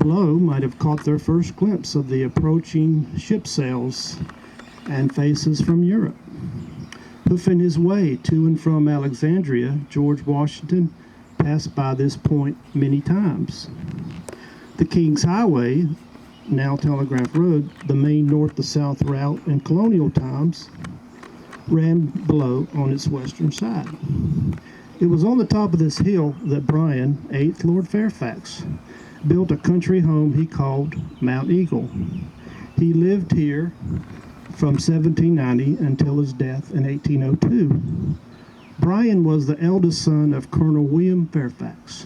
below might have caught their first glimpse of the approaching ship sails and faces from Europe. Hoofing his way to and from Alexandria, George Washington passed by this point many times. The King's Highway, now Telegraph Road, the main north to south route in colonial times, ran below on its western side. It was on the top of this hill that Brian, 8th Lord Fairfax, built a country home he called Mount Eagle. He lived here from 1790 until his death in 1802. Brian was the eldest son of Colonel William Fairfax.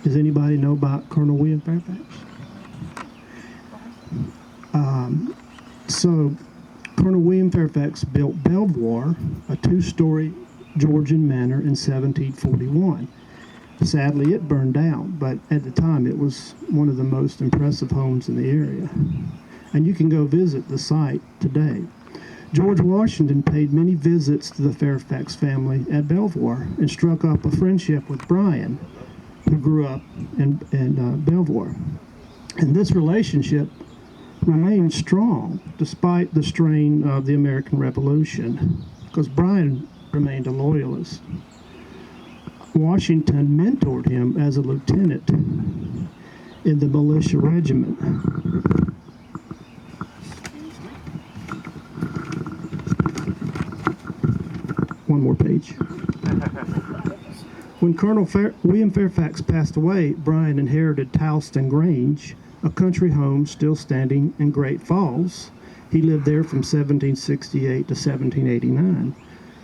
Does anybody know about Colonel William Fairfax? So Colonel William Fairfax built Belvoir, a two-story Georgian manor, in 1741. Sadly, it burned down, but at the time it was one of the most impressive homes in the area. And you can go visit the site today. George Washington paid many visits to the Fairfax family at Belvoir and struck up a friendship with Brian, who grew up in Belvoir. And this relationship remained strong despite the strain of the American Revolution, because Brian remained a loyalist. Washington mentored him as a lieutenant in the militia regiment. One more page. When Colonel William Fairfax passed away, Brian inherited Towston Grange, a country home still standing in Great Falls. He lived there from 1768 to 1789.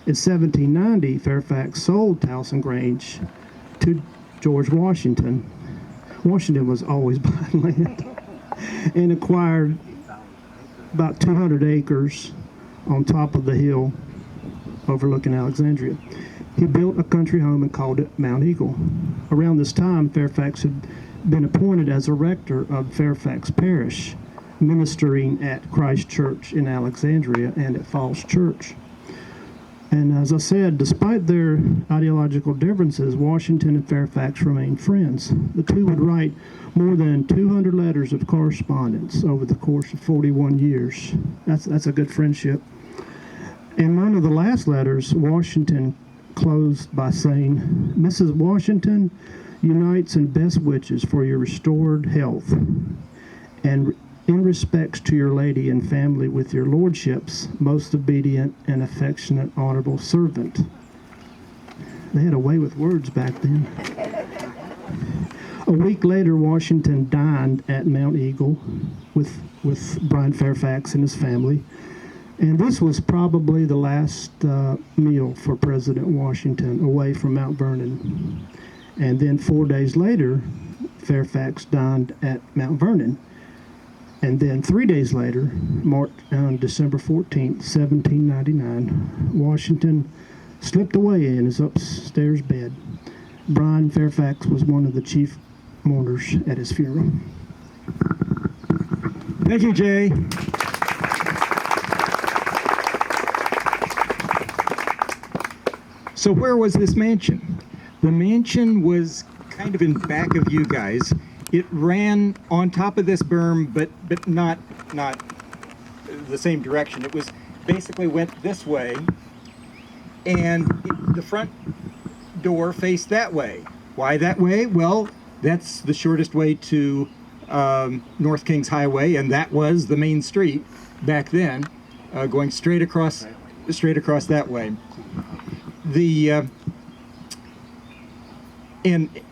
In 1790, Fairfax sold Towston Grange to George Washington. Washington was always buying land, and acquired about 200 acres on top of the hill overlooking Alexandria. He built a country home and called it Mount Eagle. Around this time, Fairfax had been appointed as a rector of Fairfax Parish, ministering at Christ Church in Alexandria and at Falls Church. And as I said, despite their ideological differences, Washington and Fairfax remained friends. The two would write more than 200 letters of correspondence over the course of 41 years. That's a good friendship. In one of the last letters, Washington closed by saying, "Mrs. Washington unites in best wishes for your restored health, and in respects to your lady and family with your lordship's most obedient and affectionate honorable servant." They had a way with words back then. A week later, Washington dined at Mount Eagle with Brian Fairfax and his family. And this was probably the last meal for President Washington away from Mount Vernon. And then 4 days later, Fairfax dined at Mount Vernon. And then 3 days later, on December 14th, 1799, Washington slipped away in his upstairs bed. Brian Fairfax was one of the chief mourners at his funeral. Thank you, Jay. So where was this mansion? The mansion was kind of in back of you guys. It ran on top of this berm, but not the same direction. It was basically went this way, and the front door faced that way. Why that way? Well, that's the shortest way to North Kings Highway, and that was the main street back then, going straight across that way.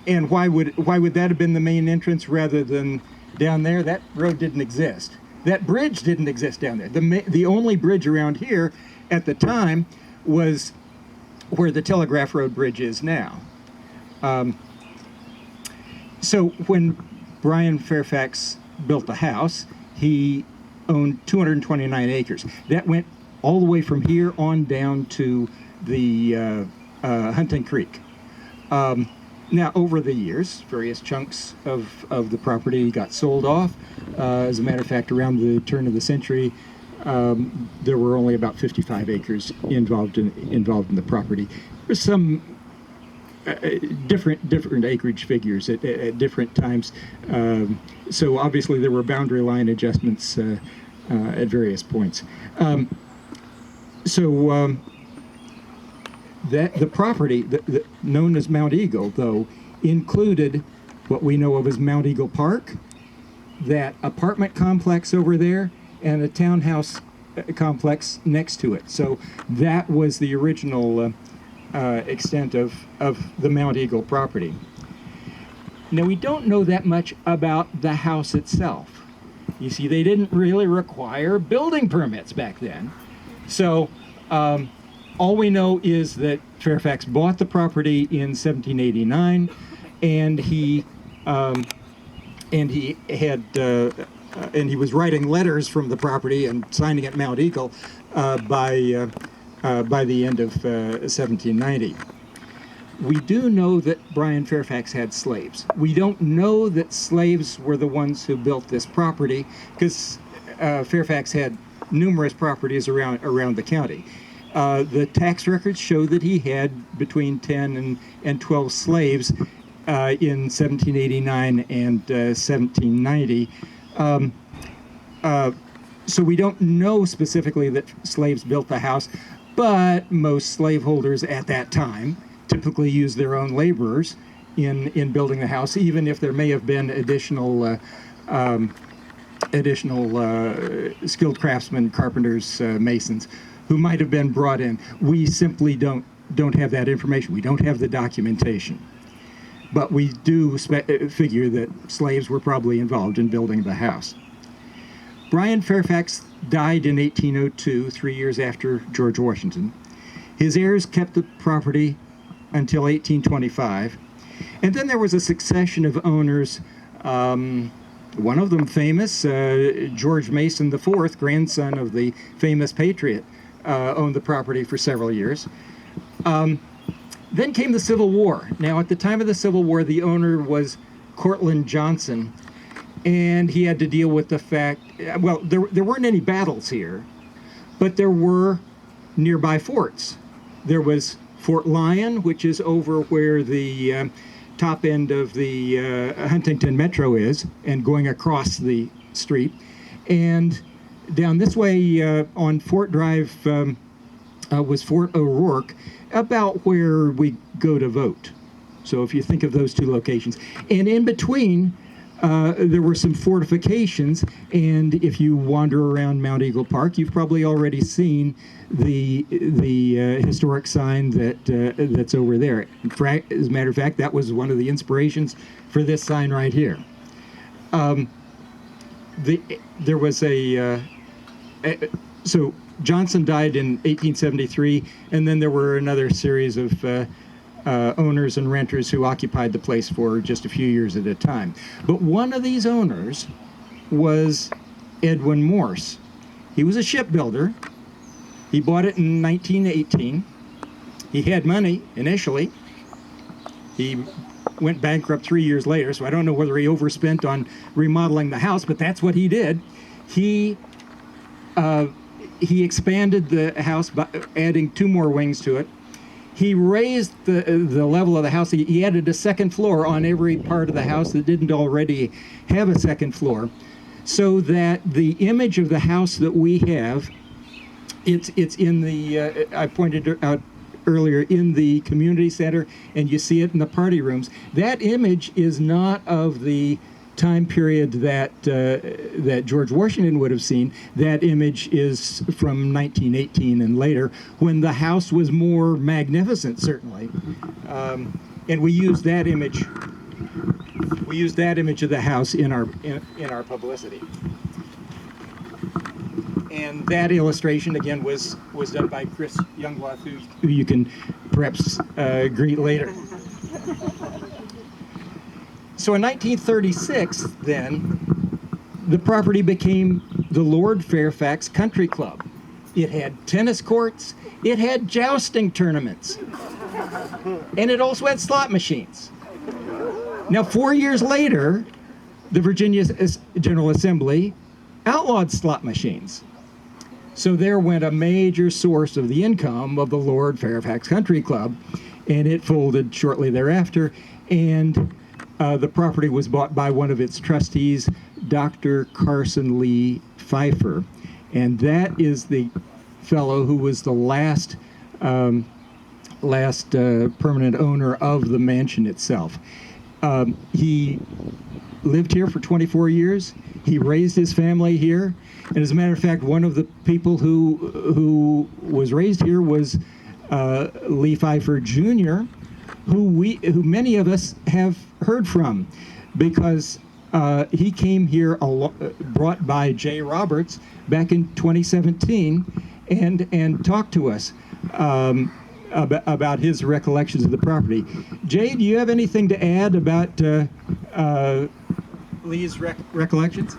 And why would that have been the main entrance rather than down there? That road didn't exist. That bridge didn't exist down there. The only bridge around here at the time was where the Telegraph Road Bridge is now. So when Brian Fairfax built the house, he owned 229 acres. That went all the way from here on down to the Hunting Creek. Now, over the years, various chunks of the property got sold off. As a matter of fact, around the turn of the century, there were only about 55 acres involved in the property. There's some different acreage figures at different times. So obviously there were boundary line adjustments at various points. That the property known as Mount Eagle, though, included what we know of as Mount Eagle Park, that apartment complex over there, and a townhouse complex next to it. So that was the original extent of the Mount Eagle property. Now, we don't know that much about the house itself. You see, they didn't really require building permits back then. So all we know is that Fairfax bought the property in 1789, and he was writing letters from the property and signing at Mount Eagle by the end of 1790. We do know that Brian Fairfax had slaves. We don't know that slaves were the ones who built this property, because Fairfax had numerous properties around the county. The tax records show that he had between 10 and 12 slaves in 1789 and 1790. So we don't know specifically that slaves built the house, but most slaveholders at that time typically used their own laborers in building the house, even if there may have been additional skilled craftsmen, carpenters, masons, who might have been brought in. We simply don't have that information. We don't have the documentation. But we do figure that slaves were probably involved in building the house. Brian Fairfax died in 1802, 3 years after George Washington. His heirs kept the property until 1825. And then there was a succession of owners, one of them famous, George Mason IV, grandson of the famous patriot, owned the property for several years. Then came the Civil War. Now, at the time of the Civil War, the owner was Cortlandt Johnson, and he had to deal with the fact, well, there weren't any battles here, but there were nearby forts. There was Fort Lyon, which is over where the top end of the Huntington Metro is, and going across the street. And down this way on Fort Drive was Fort O'Rourke, about where we go to vote. So if you think of those two locations. And in between, there were some fortifications, and if you wander around Mount Eagle Park, you've probably already seen the historic sign that's over there. As a matter of fact, that was one of the inspirations for this sign right here. There was so Johnson died in 1873, and then there were another series of owners and renters who occupied the place for just a few years at a time. But one of these owners was Edwin Morse. He was a shipbuilder. He bought it in 1918. He had money initially. He went bankrupt 3 years later, so I don't know whether he overspent on remodeling the house, but that's what he did. He expanded the house by adding 2 more wings to it. He raised the level of the house. He added a second floor on every part of the house that didn't already have a second floor, so that the image of the house that we have, it's in the, I pointed out earlier, in the community center, and you see it in the party rooms. That image is not of the time period that George Washington would have seen. That image is from 1918 and later, when the house was more magnificent, certainly. And we used that image. We used that image of the house in our publicity. And that illustration again was done by Chris Youngblood, who you can perhaps greet later. So in 1936, then, the property became the Lord Fairfax Country Club. It had tennis courts, it had jousting tournaments, and it also had slot machines. Now, 4 years later, the Virginia General Assembly outlawed slot machines. So there went a major source of the income of the Lord Fairfax Country Club. and it folded shortly thereafter. And the property was bought by one of its trustees, Dr. Carson Lee Pfeiffer. And that is the fellow who was the last permanent owner of the mansion itself. He lived here for 24 years. He raised his family here. And as a matter of fact, one of the people who was raised here was Lee Pfeiffer Jr., who many of us have heard from, because he came here brought by Jay Roberts back in 2017 and talked to us about his recollections of the property. Jay, do you have anything to add about Lee's recollections?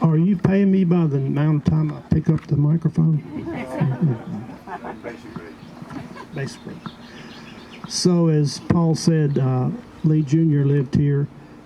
Are you paying me by the amount of time I pick up the microphone? Basically. So as Paul said, Lee Jr. lived here